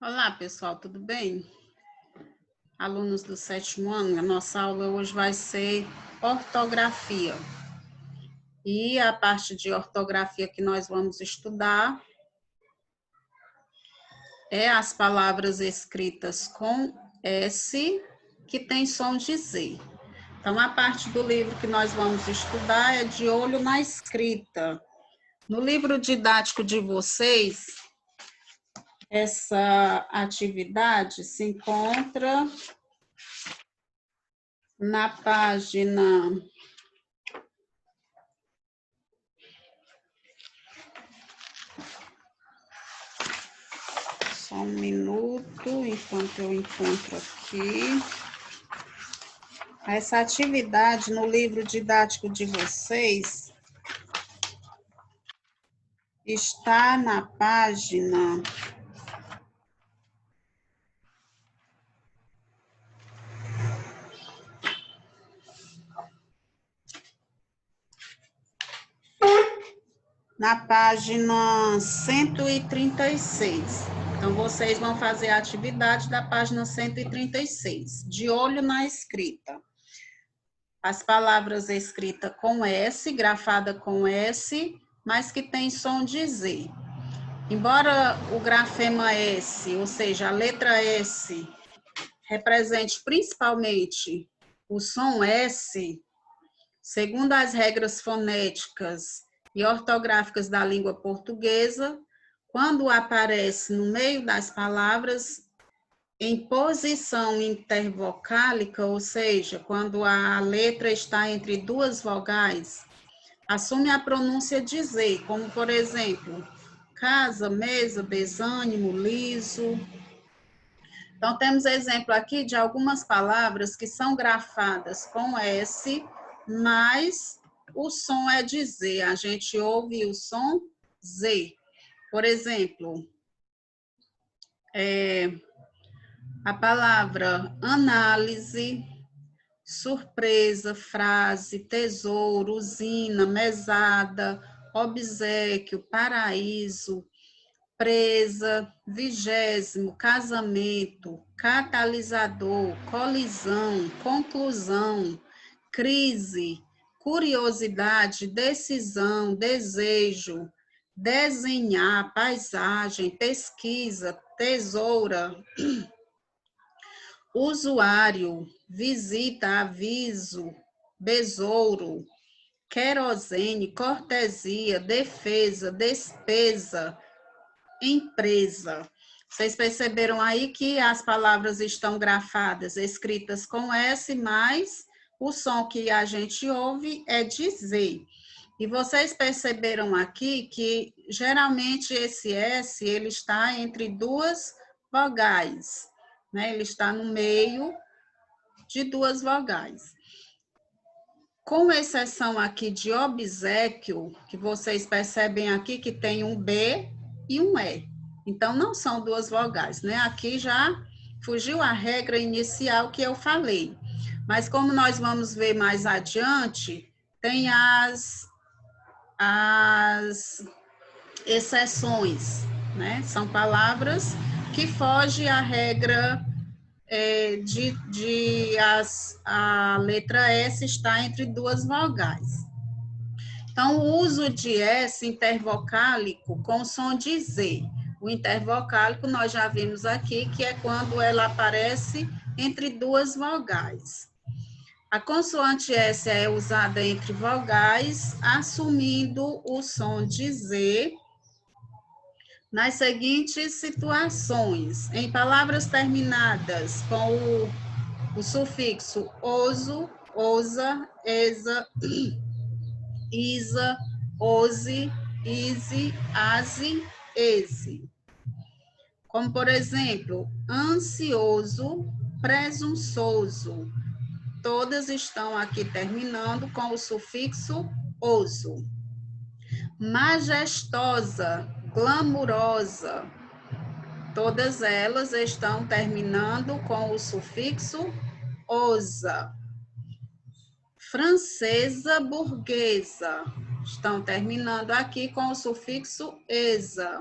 Olá, pessoal, tudo bem? Alunos do 7º ano, a nossa aula hoje vai ser ortografia. E a parte de ortografia que nós vamos estudar é as palavras escritas com S, que tem som de Z. Então, a parte do livro que nós vamos estudar é De Olho na Escrita. No livro didático de vocês, essa atividade se encontra na página 1 minuto, enquanto eu encontro aqui. Essa atividade no livro didático de vocês está na página 136. Então, vocês vão fazer a atividade da página 136, de olho na escrita. As palavras escritas com S, grafada com S, mas que tem som de Z. Embora o grafema S, ou seja, a letra S, represente principalmente o som S, segundo as regras fonéticas e ortográficas da língua portuguesa, quando aparece no meio das palavras em posição intervocálica, ou seja, quando a letra está entre duas vogais, assume a pronúncia de Z, como por exemplo, casa, mesa, desânimo, liso. Então, temos exemplo aqui de algumas palavras que são grafadas com S, mas o som é de Z, a gente ouve o som Z. Por exemplo, a palavra análise, surpresa, frase, tesouro, usina, mesada, obséquio, paraíso, presa, 20º, casamento, catalisador, colisão, conclusão, crise, curiosidade, decisão, desejo, desenhar, paisagem, pesquisa, tesoura, usuário, visita, aviso, besouro, querosene, cortesia, defesa, despesa, empresa. Vocês perceberam aí que as palavras estão grafadas, escritas com S, mas o som que a gente ouve é de Z. E vocês perceberam aqui que, geralmente, esse S, ele está entre duas vogais, né? Ele está no meio de duas vogais. Com exceção aqui de obséquio, que vocês percebem aqui que tem um B e um E. Então, não são duas vogais, né? Aqui já fugiu a regra inicial que eu falei. Mas como nós vamos ver mais adiante, tem as exceções, né? São palavras que fogem à regra a letra S está entre duas vogais. Então, o uso de S intervocálico com som de Z. O intervocálico nós já vimos aqui, que é quando ela aparece entre duas vogais. A consoante S é usada entre vogais, assumindo o som de Z nas seguintes situações: em palavras terminadas com o sufixo oso, osa, esa, isa, ose, ise, ase, ese. Como, por exemplo, ansioso, presunçoso. Todas estão aqui terminando com o sufixo oso. Majestosa, glamurosa. Todas elas estão terminando com o sufixo osa. Francesa, burguesa. Estão terminando aqui com o sufixo esa.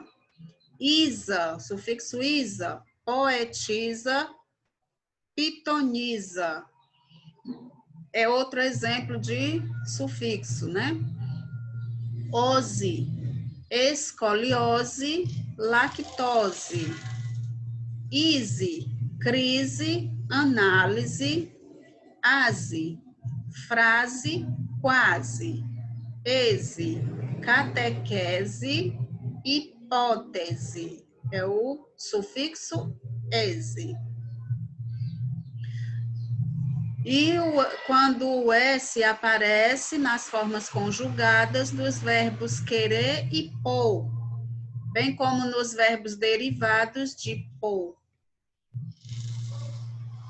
Isa, sufixo isa. poetiza, pitoniza. É outro exemplo de sufixo, né? Ose, escoliose, lactose. Ise, crise, análise. Ase, frase, quase. Ese, catequese, hipótese. É o sufixo ese. E quando o S aparece nas formas conjugadas dos verbos querer e pôr, bem como nos verbos derivados de pôr.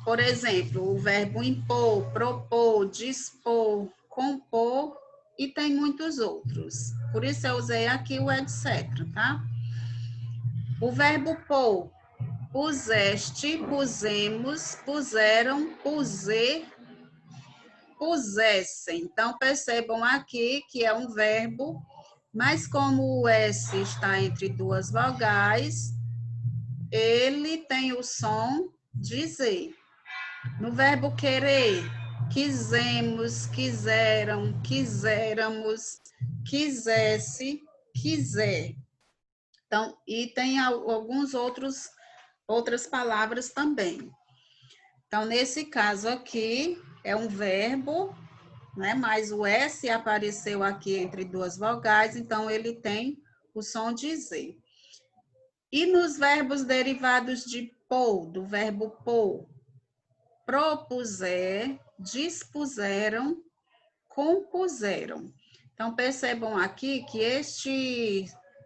Por exemplo, o verbo impor, propor, dispor, compor e tem muitos outros. Por isso eu usei aqui o etc, tá? O verbo pôr, puseste, pusemos, puseram, puser, pusessem. Então, percebam aqui que é um verbo, mas como o S está entre duas vogais, ele tem o som de Z. No verbo querer, quisemos, quiseram, quiséramos, quisesse, quiser. Então, e tem outras palavras também. Então, nesse caso aqui, é um verbo, né? Mas o S apareceu aqui entre duas vogais, então ele tem o som de Z. E nos verbos derivados de pôr, do verbo pôr, propuser, dispuseram, compuseram. Então, percebam aqui que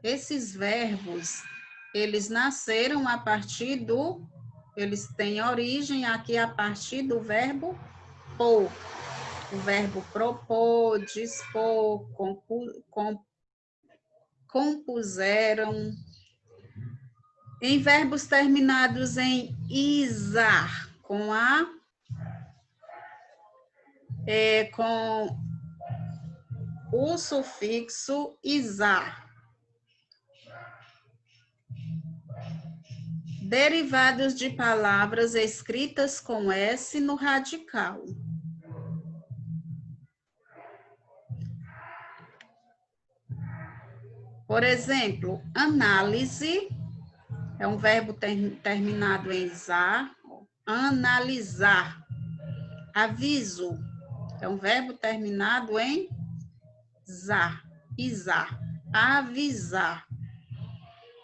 esses verbos, eles nasceram a partir eles têm origem aqui a partir do verbo pôr. O verbo propor, dispor, compuseram. Em verbos terminados em isar, com o sufixo isar. Derivados de palavras escritas com S no radical. Por exemplo, análise é um verbo terminado em isar. Analisar. Aviso é um verbo terminado em zar, isar. Avisar.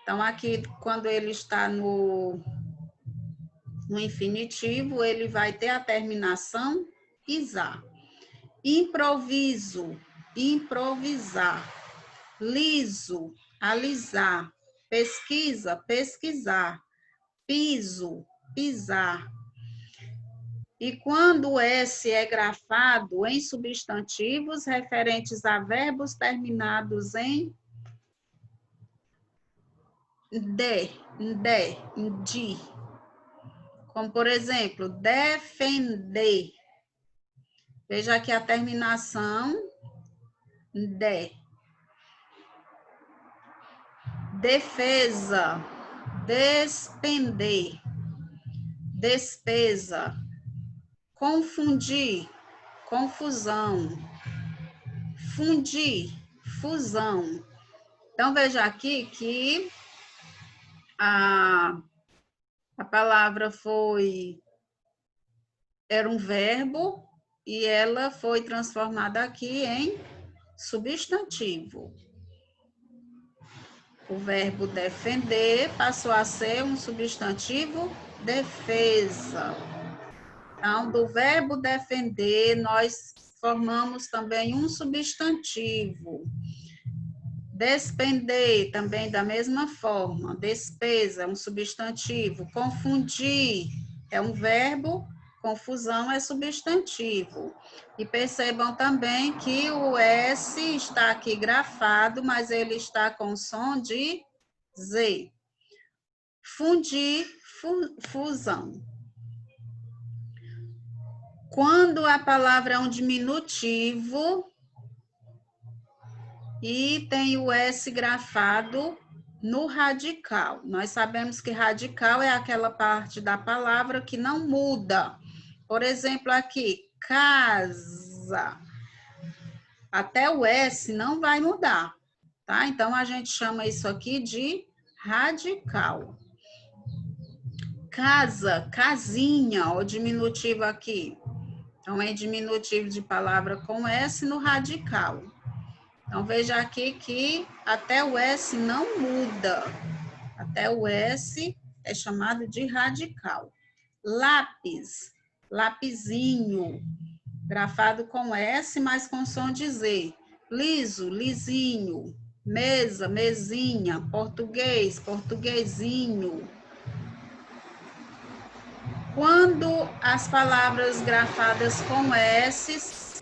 Então, aqui, quando ele está no infinitivo, ele vai ter a terminação isar. Improviso, improvisar. Liso, alisar. Pesquisa, pesquisar. Piso, pisar. E quando o S é grafado em substantivos referentes a verbos terminados em de, como, por exemplo, defender. Veja aqui a terminação de. Defesa, despender, despesa, confundir, confusão, fundir, fusão. Então, veja aqui que a palavra era um verbo e ela foi transformada aqui em substantivo. O verbo defender passou a ser um substantivo defesa. Então, do verbo defender, nós formamos também um substantivo. Despender, também da mesma forma. Despesa, um substantivo. Confundir, é um verbo. Confusão é substantivo. E percebam também que o S está aqui grafado, mas ele está com som de Z. Fundir, fusão. Quando a palavra é um diminutivo e tem o S grafado no radical. Nós sabemos que radical é aquela parte da palavra que não muda. Por exemplo, aqui, casa. Até o S não vai mudar, tá? Então, a gente chama isso aqui de radical. Casa, casinha, o diminutivo aqui. Então, é diminutivo de palavra com S no radical. Então, veja aqui que até o S não muda. Até o S é chamado de radical. Lápis, lapisinho, grafado com S, mas com som de Z. Liso, lisinho. Mesa, mesinha. Português, portuguesinho. Quando as palavras grafadas com S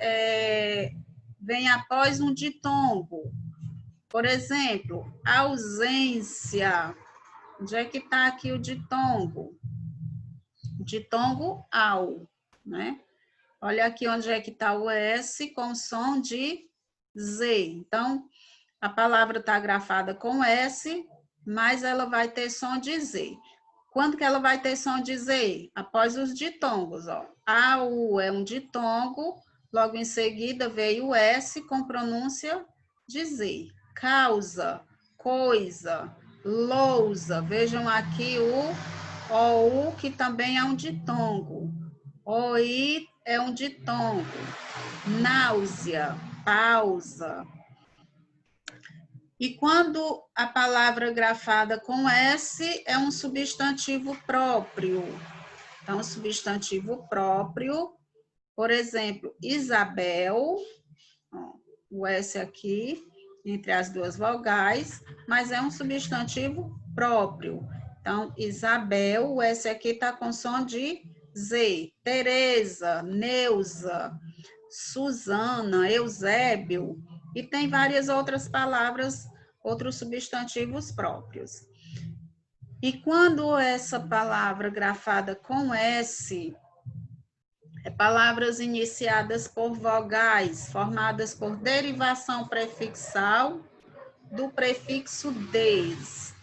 vêm após um ditongo, por exemplo, ausência. Onde é que está aqui o ditongo? Ditongo ao, né? Olha aqui onde é que está o S com som de Z. Então, a palavra está grafada com S, mas ela vai ter som de Z. Quando que ela vai ter som de Z? Após os ditongos, ó. AU é um ditongo, logo em seguida veio o S com pronúncia de Z. Causa, coisa, lousa. Vejam aqui o OU, que também é um ditongo. OI é um ditongo. Náusea, pausa. E quando a palavra grafada com S é um substantivo próprio. Então, substantivo próprio, por exemplo, Isabel, ó, o S aqui, entre as duas vogais, mas é um substantivo próprio. Então, Isabel, o S aqui está com som de Z. Tereza, Neuza, Suzana, Eusébio, e tem várias outras palavras, outros substantivos próprios. E quando essa palavra grafada com S, palavras iniciadas por vogais, formadas por derivação prefixal do prefixo des.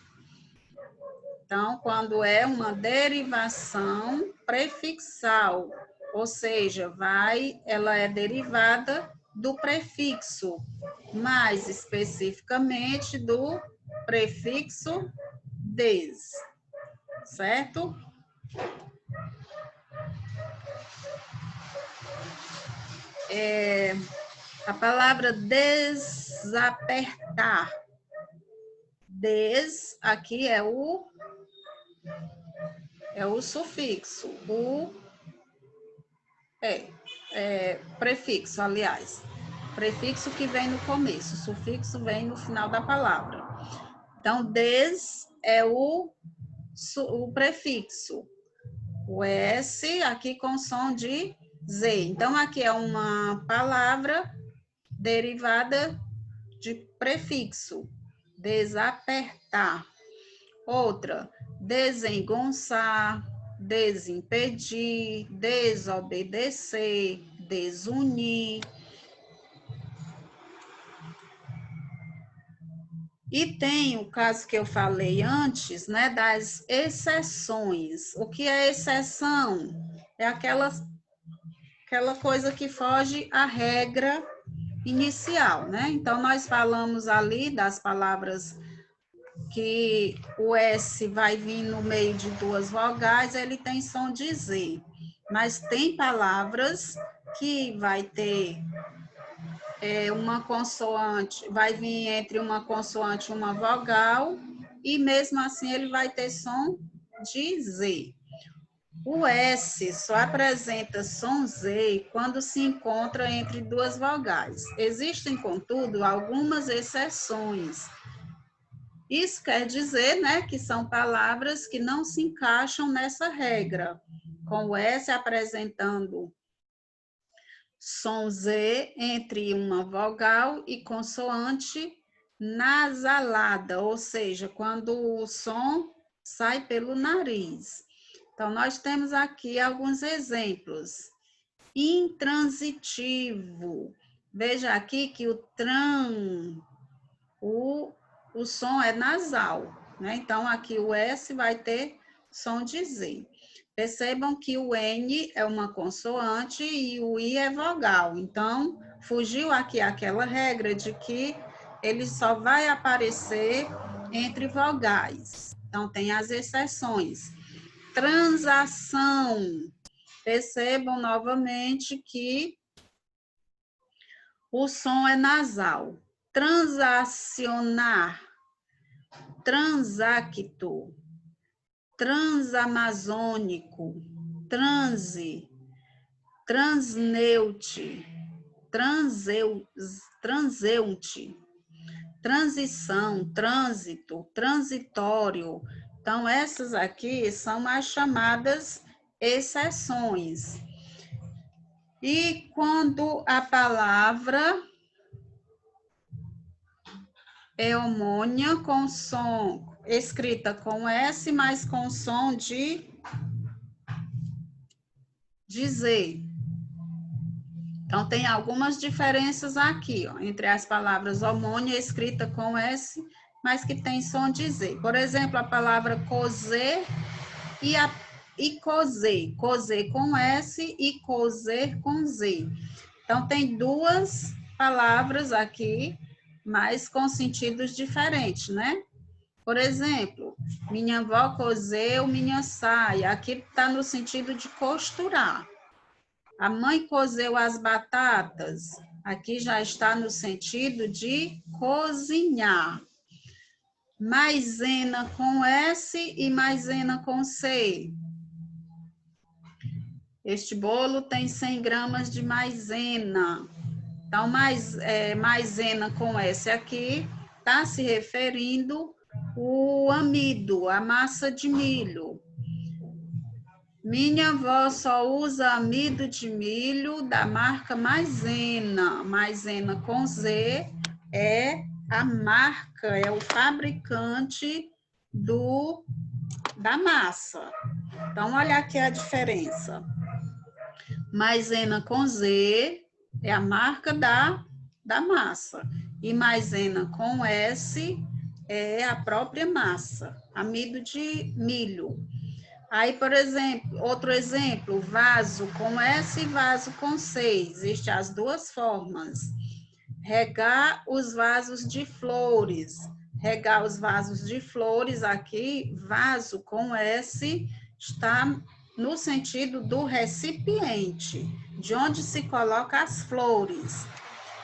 Então, quando é uma derivação prefixal, ou seja, ela é derivada do prefixo, mais especificamente do prefixo des, certo? A palavra desapertar. Des, aqui é o sufixo, prefixo, aliás. Prefixo que vem no começo, sufixo vem no final da palavra. Então, des é o prefixo. O S aqui com som de Z. Então, aqui é uma palavra derivada de prefixo. Desapertar. Outra, desengonçar, desimpedir, desobedecer, desunir. E tem o caso que eu falei antes, né, das exceções. O que é exceção? É aquela coisa que foge à regra inicial, né? Então, nós falamos ali das palavras que o S vai vir no meio de duas vogais, ele tem som de Z. Mas tem palavras que vai ter uma consoante, vai vir entre uma consoante e uma vogal, e mesmo assim ele vai ter som de Z. O S só apresenta som Z quando se encontra entre duas vogais. Existem, contudo, algumas exceções. Isso quer dizer, né, que são palavras que não se encaixam nessa regra, com o S apresentando som Z entre uma vogal e consoante nasalada, ou seja, quando o som sai pelo nariz. Então, nós temos aqui alguns exemplos. Intransitivo. Veja aqui que o o som é nasal, né? Então, aqui o S vai ter som de Z. Percebam que o N é uma consoante e o I é vogal. Então, fugiu aqui aquela regra de que ele só vai aparecer entre vogais. Então, tem as exceções. Transação. Percebam novamente que o som é nasal. Transacionar, transacto, transamazônico, transe, transneute, transeunte, transição, trânsito, transitório. Então, essas aqui são as chamadas exceções. E quando a palavra é homônia com som, escrita com S, mas com som de Z. Então, tem algumas diferenças aqui, ó, entre as palavras homônia escrita com S, mas que tem som de Z. Por exemplo, a palavra cozer e cozer. Cozer com S e cozer com Z. Então, tem duas palavras aqui, mas com sentidos diferentes, né? Por exemplo, minha avó cozeu minha saia. Aqui está no sentido de costurar. A mãe cozeu as batatas. Aqui já está no sentido de cozinhar. Maisena com S e maisena com C. Este bolo tem 100 gramas de maisena. Então, maisena com S aqui está se referindo ao amido, a massa de milho. Minha avó só usa amido de milho da marca Maisena. Maisena com Z é a marca, é o fabricante da massa. Então, olha aqui a diferença. Maisena com Z é a marca da massa. E maisena com S é a própria massa, amido de milho. Aí, por exemplo, outro exemplo, vaso com S e vaso com C. Existem as duas formas. Regar os vasos de flores. Regar os vasos de flores aqui, vaso com S, está no sentido do recipiente, de onde se coloca as flores.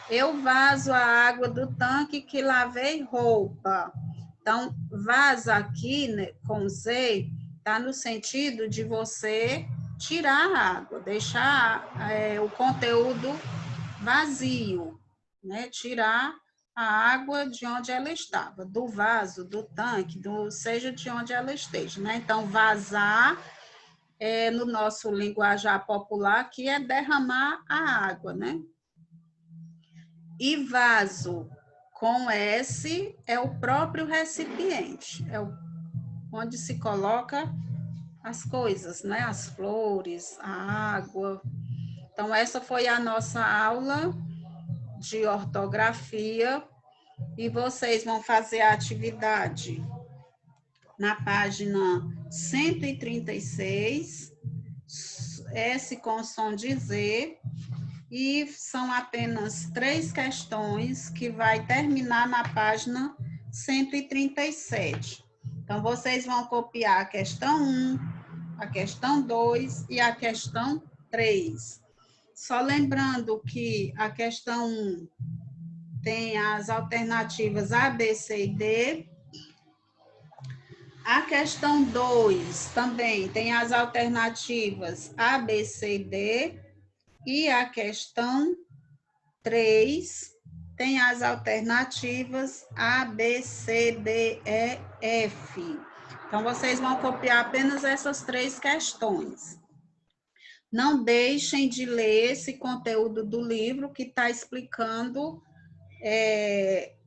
Eu vaso a água do tanque que lavei roupa. Então, vaso aqui, né, com Z, está no sentido de você tirar a água, deixar o conteúdo vazio, né? Tirar a água de onde ela estava, do vaso, do tanque, seja de onde ela esteja, né? Então, vazar, no nosso linguajar popular, que é derramar a água, né? E vaso com S é o próprio recipiente, onde se coloca as coisas, né? As flores, a água. Então, essa foi a nossa aula de ortografia e vocês vão fazer a atividade na página 136, S com som de Z, e são apenas 3 questões que vai terminar na página 137. Então, vocês vão copiar a questão 1, a questão 2 e a questão 3. Só lembrando que a questão 1 tem as alternativas A, B, C e D. A questão 2 também tem as alternativas A, B, C e D. E a questão 3 tem as alternativas A, B, C, D, E, F. Então, vocês vão copiar apenas essas 3 questões. Não deixem de ler esse conteúdo do livro que está explicando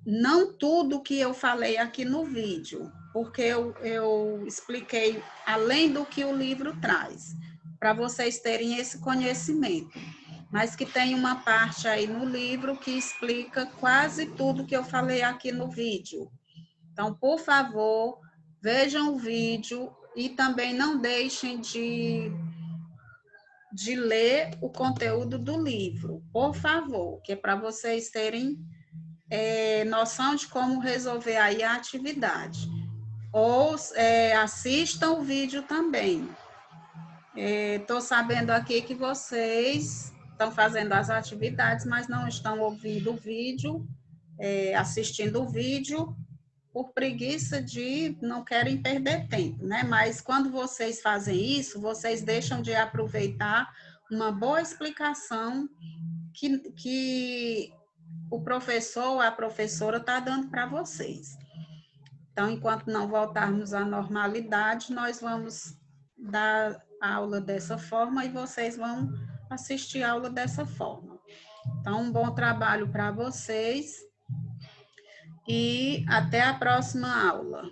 não tudo que eu falei aqui no vídeo, porque eu expliquei além do que o livro traz, para vocês terem esse conhecimento. Mas que tem uma parte aí no livro que explica quase tudo que eu falei aqui no vídeo. Então, por favor, vejam o vídeo e também não deixem de ler o conteúdo do livro, por favor, que é para vocês terem noção de como resolver aí a atividade. Ou assistam o vídeo também. Estou sabendo aqui que vocês estão fazendo as atividades, mas não estão ouvindo o vídeo, assistindo o vídeo, por preguiça de não querem perder tempo, né? Mas quando vocês fazem isso, vocês deixam de aproveitar uma boa explicação que o professor ou a professora está dando para vocês. Então, enquanto não voltarmos à normalidade, nós vamos dar aula dessa forma e vocês vão assistir a aula dessa forma. Então, um bom trabalho para vocês e até a próxima aula.